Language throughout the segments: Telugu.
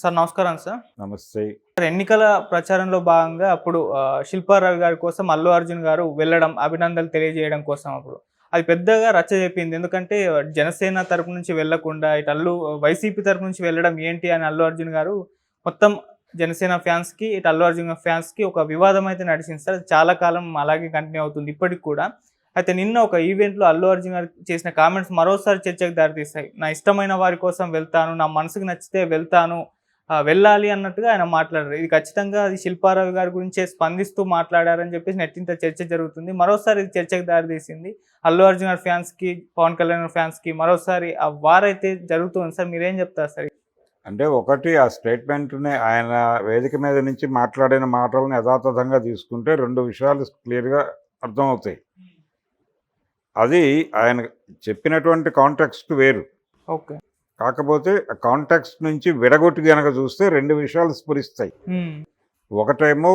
సార్ నమస్కారం సార్. నమస్తే. సార్ ఎన్నికల ప్రచారంలో భాగంగా అప్పుడు శిల్పారావు గారి కోసం అల్లు అర్జున్ గారు వెళ్ళడం, అభినందనలు తెలియజేయడం కోసం అప్పుడు. అది పెద్దగా రచ్చ చెప్పింది. ఎందుకంటే జనసేన తరపు నుంచి వెళ్ళకుండా ఇటు వైసీపీ తరపు నుంచి వెళ్ళడం ఏంటి అని అల్లు అర్జున్ గారు మొత్తం జనసేన ఫ్యాన్స్‌కి, ఇటు అల్లు అర్జున్ ఫ్యాన్స్‌కి ఒక వివాదం అయితే నడిచింది సార్. అది చాలా కాలం అలాగే కంటిన్యూ అవుతుంది ఇప్పటికి కూడా. అయితే నిన్న ఒక ఈవెంట్‌లో అల్లు అర్జున్ గారు చేసిన కామెంట్స్ మరోసారి చర్చకు దారితీశాయి. నా ఇష్టమైన వారి కోసం వెళ్తాను, నా మనసుకు నచ్చితే వెళ్తాను, వెళ్ళాలి అన్నట్టుగా ఆయన మాట్లాడారు. ఇది ఖచ్చితంగా అది శిల్పారావు గారి గురించే స్పందిస్తూ మాట్లాడారని చెప్పేసి నెట్టింట చర్చ జరుగుతుంది. మరోసారి ఇది చర్చకు దారితీసింది. అల్లు అర్జున్ గారి ఫ్యాన్స్‌కి, పవన్ కళ్యాణ్ గారి ఫ్యాన్స్‌కి మరోసారి ఆ వార్ అయితే జరుగుతుంది సార్. మీరేం చెప్తారు సార్? అంటే ఒకటి ఆ స్టేట్మెంట్‌ని ఆయన వేదిక మీద నుంచి మాట్లాడిన మాటలను యథాతథంగా తీసుకుంటే 2 విషయాలు క్లియర్‌గా అర్థమవుతాయి. అది ఆయన చెప్పినటువంటి కాంటెక్స్ట్ వేరు. ఓకే. కాకపోతే ఆ కాంటెక్స్ట్ నుంచి విడగొట్టి గనక చూస్తే 2 విషయాలు స్ఫురిస్తాయి. ఒకటేమో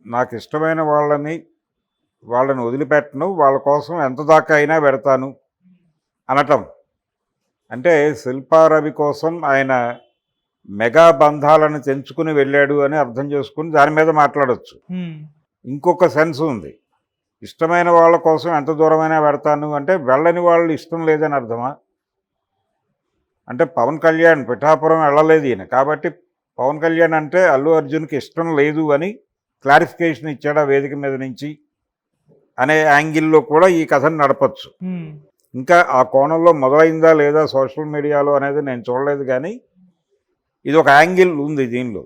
నాకిష్టమైన వాళ్ళని వదిలిపెట్టను, వాళ్ళ కోసం ఎంత దాకా అయినా పెడతాను అనటం. అంటే శిల్పారవి కోసం ఆయన మెగా బంధాలను తెంచుకుని వెళ్ళాడు అని అర్థం చేసుకుని దాని మీద మాట్లాడొచ్చు. ఇంకొక సెన్స్ ఉంది. ఇష్టమైన వాళ్ళ కోసం ఎంత దూరమైనా పెడతాను అంటే వెళ్ళని వాళ్ళు ఇష్టం లేదని అర్థమా? అంటే పవన్ కళ్యాణ్ పిఠాపురం వెళ్ళలేదు ఈయన, కాబట్టి పవన్ కళ్యాణ్ అంటే అల్లు అర్జున్కి ఇష్టం లేదు అని క్లారిఫికేషన్ ఇచ్చాడు ఆ వేదిక మీద నుంచి అనే యాంగిల్లో కూడా ఈ కథను నడపచ్చు. ఇంకా ఆ కోణంలో మొదలైందా లేదా సోషల్ మీడియాలో అనేది నేను చూడలేదు, కానీ ఇది ఒక యాంగిల్ ఉంది దీనిలో.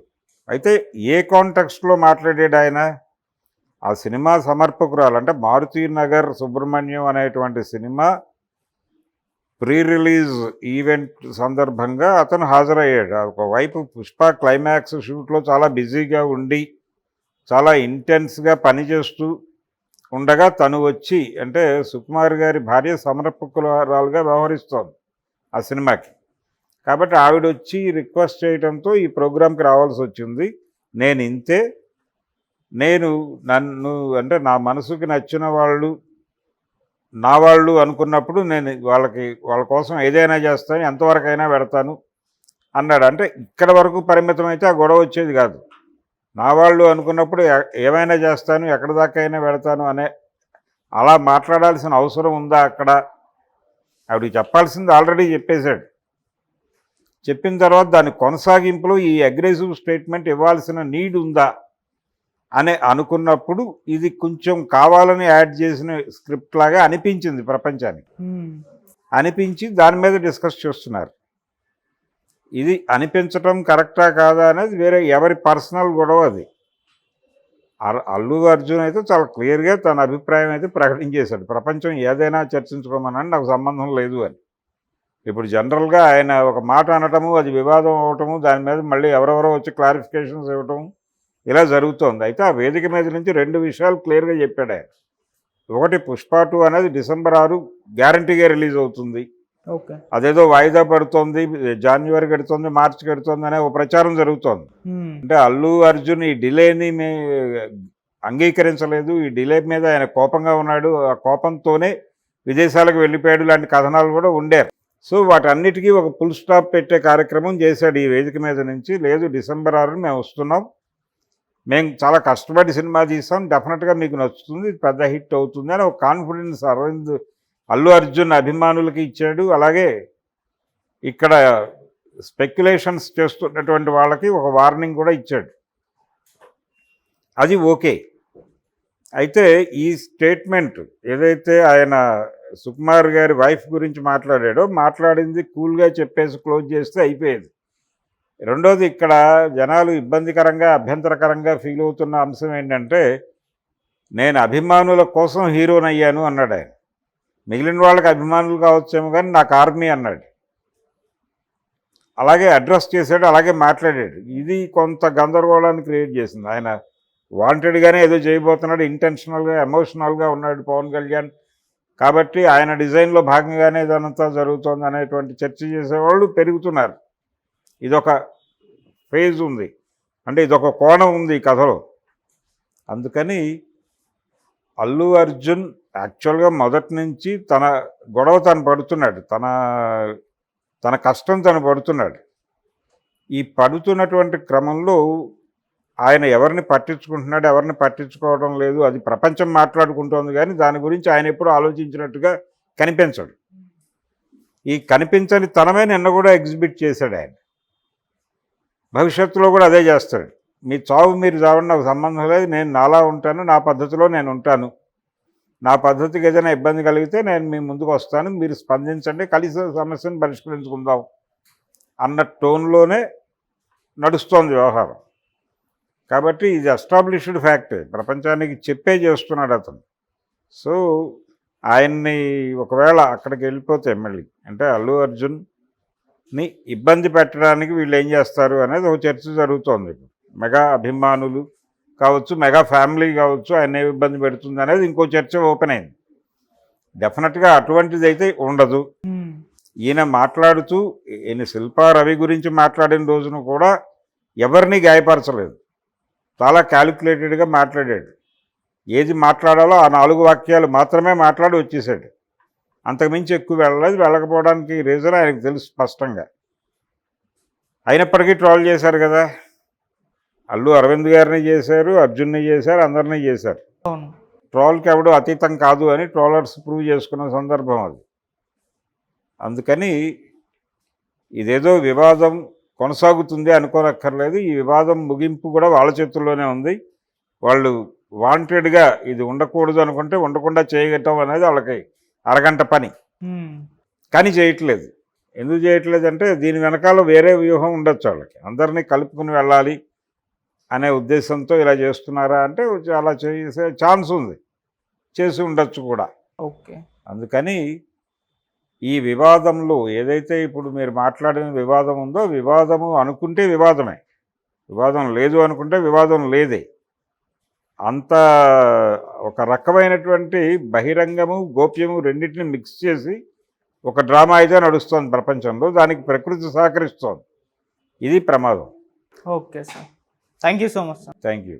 అయితే ఏ కాంటెక్స్ట్లో మాట్లాడాడు ఆయన? ఆ సినిమా సమర్పకురాలు అంటే మారుతీనగర్ సుబ్రహ్మణ్యం అనేటువంటి సినిమా ప్రీ రిలీజ్ ఈవెంట్ సందర్భంగా అతను హాజరయ్యాడు. ఒకవైపు పుష్ప క్లైమాక్స్ షూట్లో చాలా బిజీగా ఉండి చాలా ఇంటెన్స్గా పనిచేస్తూ ఉండగా తను వచ్చి, అంటే సుకుమార్ గారి భార్య సమర్పకురాలుగా వ్యవహరిస్తోంది ఆ సినిమాకి. కాబట్టి ఆవిడ వచ్చి రిక్వెస్ట్ చేయడంతో ఈ ప్రోగ్రాంకి రావాల్సి వచ్చింది. నేను ఇంతే, నన్ను అంటే నా మనసుకి నచ్చిన వాళ్ళు నా వాళ్ళు అనుకున్నప్పుడు నేను వాళ్ళ కోసం ఏదైనా చేస్తాను, ఎంతవరకైనా పెడతాను అన్నాడు. అంటే ఇక్కడ వరకు పరిమితం అయితే ఆ గొడవ వచ్చేది కాదు. నా వాళ్ళు అనుకున్నప్పుడు ఏమైనా చేస్తాను, ఎక్కడి దాకా అయినా పెడతాను అనే అలా మాట్లాడాల్సిన అవసరం ఉందా అక్కడ? ఆవిడకి చెప్పాల్సింది ఆల్రెడీ చెప్పేశాడు. చెప్పిన తర్వాత దాని కొనసాగింపులో ఈ అగ్రెసివ్ స్టేట్మెంట్ ఇవ్వాల్సిన నీడ్ ఉందా అని అనుకున్నప్పుడు ఇది కొంచెం కావాలని యాడ్ చేసిన స్క్రిప్ట్ లాగా అనిపించింది ప్రపంచానికి. అనిపించి దాని మీద డిస్కస్ చేస్తున్నారు. ఇది అనిపించటం కరెక్టా కాదా అనేది వేరే ఎవరి పర్సనల్ గొడవ అది. అల్లు అర్జున్ అయితే చాలా క్లియర్గా తన అభిప్రాయం అయితే ప్రకటించేశాడు. ప్రపంచం ఏదైనా చర్చించుకోమని నాకు సంబంధం లేదు అని. ఇప్పుడు జనరల్గా ఆయన ఒక మాట అనటము, అది వివాదం అవటము, దాని మీద మళ్ళీ ఎవరెవరో వచ్చి క్లారిఫికేషన్స్ ఇవ్వటం ఇలా జరుగుతోంది. అయితే ఆ వేదిక మీద నుంచి 2 విషయాలు క్లియర్గా చెప్పాడు ఆయన. ఒకటి, పుష్ప 2 అనేది డిసెంబర్ 6 గ్యారంటీగా రిలీజ్ అవుతుంది. ఓకే. అదేదో వాయిదా పడుతోంది, జనవరి గడుతుంది, మార్చి గడుతుంది అనే ఒక ప్రచారం జరుగుతోంది. అంటే అల్లు అర్జున్ ఈ డిలేని అంగీకరించలేదు, ఈ డిలే మీద ఆయన కోపంగా ఉన్నాడు, ఆ కోపంతోనే విదేశాలకు వెళ్ళిపోయాడు లాంటి కథనాలు కూడా ఉండారు. సో వాటన్నిటికీ ఒక ఫుల్ స్టాప్ పెట్టే కార్యక్రమం చేశాడు ఈ వేదిక మీద నుంచి. లేదు, డిసెంబర్ 6 మేము వస్తున్నాం, మేము చాలా కష్టపడి సినిమా తీసాం, డెఫినెట్గా మీకు నచ్చుతుంది, పెద్ద హిట్ అవుతుంది అని ఒక కాన్ఫిడెన్స్ అల్లు అర్జున్ అభిమానులకి ఇచ్చాడు. అలాగే ఇక్కడ స్పెక్యులేషన్స్ చేస్తున్నటువంటి వాళ్ళకి ఒక వార్నింగ్ కూడా ఇచ్చాడు. అది ఓకే. అయితే ఈ స్టేట్మెంట్ ఏదైతే ఆయన సుకుమార్ గారి వైఫ్ గురించి మాట్లాడింది కూల్గా చెప్పేసి క్లోజ్ చేస్తే అయిపోయేది. రెండోది, ఇక్కడ జనాలు ఇబ్బందికరంగా అభ్యంతరకరంగా ఫీల్ అవుతున్న అంశం ఏంటంటే, నేను అభిమానుల కోసం హీరోనయ్యాను అన్నాడు ఆయన. మిగిలిన వాళ్ళకి అభిమానులు కావచ్చేమో కానీ నాకు ఆర్మీ అన్నాడు. అలాగే అడ్రస్ చేశాడు, అలాగే మాట్లాడాడు. ఇది కొంత గందరగోళాన్ని క్రియేట్ చేసింది. ఆయన వాంటెడ్గానే ఏదో చేయబోతున్నాడు, ఇంటెన్షనల్గా ఎమోషనల్గా ఉన్నాడు పవన్ కళ్యాణ్, కాబట్టి ఆయన డిజైన్లో భాగంగానే ఇదంతా జరుగుతోంది అనేటువంటి చర్చ చేసేవాళ్ళు పెరుగుతున్నారు. ఇదొక ఫేజ్ ఉంది, అంటే ఇదొక కోణం ఉంది ఈ కథలో. అందుకని అల్లు అర్జున్ యాక్చువల్గా మొదటి నుంచి తన గొడవ తను పడుతున్నాడు, తన కష్టం తను పడుతున్నాడు. ఈ పడుతున్నటువంటి క్రమంలో ఆయన ఎవరిని పట్టించుకుంటున్నాడు, ఎవరిని పట్టించుకోవడం లేదు, అది ప్రపంచం మాట్లాడుకుంటోంది, కానీ దాని గురించి ఆయన ఎప్పుడూ ఆలోచించినట్టుగా కనిపించడు. ఈ కనిపించని తనమే నిన్న కూడా ఎగ్జిబిట్ చేశాడు ఆయన. భవిష్యత్తులో కూడా అదే చేస్తాడు. మీ చావు మీరు చావండి, నాకు సంబంధం లేదు, నేను నాలా ఉంటాను, నా పద్ధతిలో నేను ఉంటాను, నా పద్ధతికి ఏదైనా ఇబ్బంది కలిగితే నేను మీ ముందుకు వస్తాను, మీరు స్పందించండి, కలిసి సమస్యను పరిష్కరించుకుందాం అన్న టోన్లోనే నడుస్తోంది వ్యవహారం. కాబట్టి ఇది ఎస్టాబ్లిష్డ్ ఫ్యాక్ట్, ప్రపంచానికి చెప్పే చేస్తున్నాడు అతను. సో ఆయన్ని ఒకవేళ అక్కడికి వెళ్ళిపోతే మళ్ళీ అంటే అల్లు అర్జున్ని ఇబ్బంది పెట్టడానికి వీళ్ళు ఏం చేస్తారు అనేది ఒక చర్చ జరుగుతోంది. మెగా అభిమానులు కావచ్చు, మెగా ఫ్యామిలీ కావచ్చు, ఆయన ఏ ఇబ్బంది పెడుతుంది అనేది ఇంకో చర్చ ఓపెన్ అయింది. డెఫినెట్గా అటువంటిది అయితే ఉండదు. ఈయన మాట్లాడుతూ ఈయన శిల్పా రవి గురించి మాట్లాడిన రోజున కూడా ఎవరిని గాయపరచలేదు, చాలా క్యాలిక్యులేటెడ్గా మాట్లాడాడు. ఏది మాట్లాడాలో ఆ 4 వాక్యాలు మాత్రమే మాట్లాడి వచ్చేసాడు. అంతకుమించి ఎక్కువ వెళ్ళలేదు. వెళ్ళకపోవడానికి రీజన్ ఆయనకు తెలుసు స్పష్టంగా. అయినప్పటికీ ట్రోల్ చేశారు కదా, అల్లు అరవింద్ గారిని చేశారు, అర్జున్ని చేశారు, అందరినీ చేశారు. అవును. ట్రోల్కి ఎవడు అతీతం కాదు అని ట్రోలర్స్ ప్రూవ్ చేసుకున్న సందర్భం అది. అందుకని ఇదేదో వివాదం కొనసాగుతుంది అనుకోనక్కర్లేదు. ఈ వివాదం ముగింపు కూడా వాళ్ళ చేతుల్లోనే ఉంది. వాళ్ళు వాంటెడ్గా ఇది ఉండకూడదు అనుకుంటే ఉండకుండా చేయగట్టం అనేది వాళ్ళకి అరగంట పని, కానీ చేయట్లేదు. ఎందుకు చేయట్లేదు అంటే దీని వెనకాల వేరే వ్యూహం ఉండొచ్చు వాళ్ళకి. అందరినీ కలుపుకుని వెళ్ళాలి అనే ఉద్దేశంతో ఇలా చేస్తున్నారా అంటే అలా చేసే ఛాన్స్ ఉంది, చేసి ఉండొచ్చు కూడా. ఓకే. అందుకని ఈ వివాదంలో ఏదైతే ఇప్పుడు మీరు మాట్లాడిన వివాదం ఉందో, వివాదము అనుకుంటే వివాదమే, వివాదం లేదు అనుకుంటే వివాదం లేదే. అంత ఒక రకమైనటువంటి బహిరంగము గోప్యము రెండింటిని మిక్స్ చేసి ఒక డ్రామా అయితే నడుస్తోంది ప్రపంచంలో. దానికి ప్రకృతి సహకరిస్తోంది. ఇది ప్రమాదం. Okay sir, thank you so much sir. Thank you.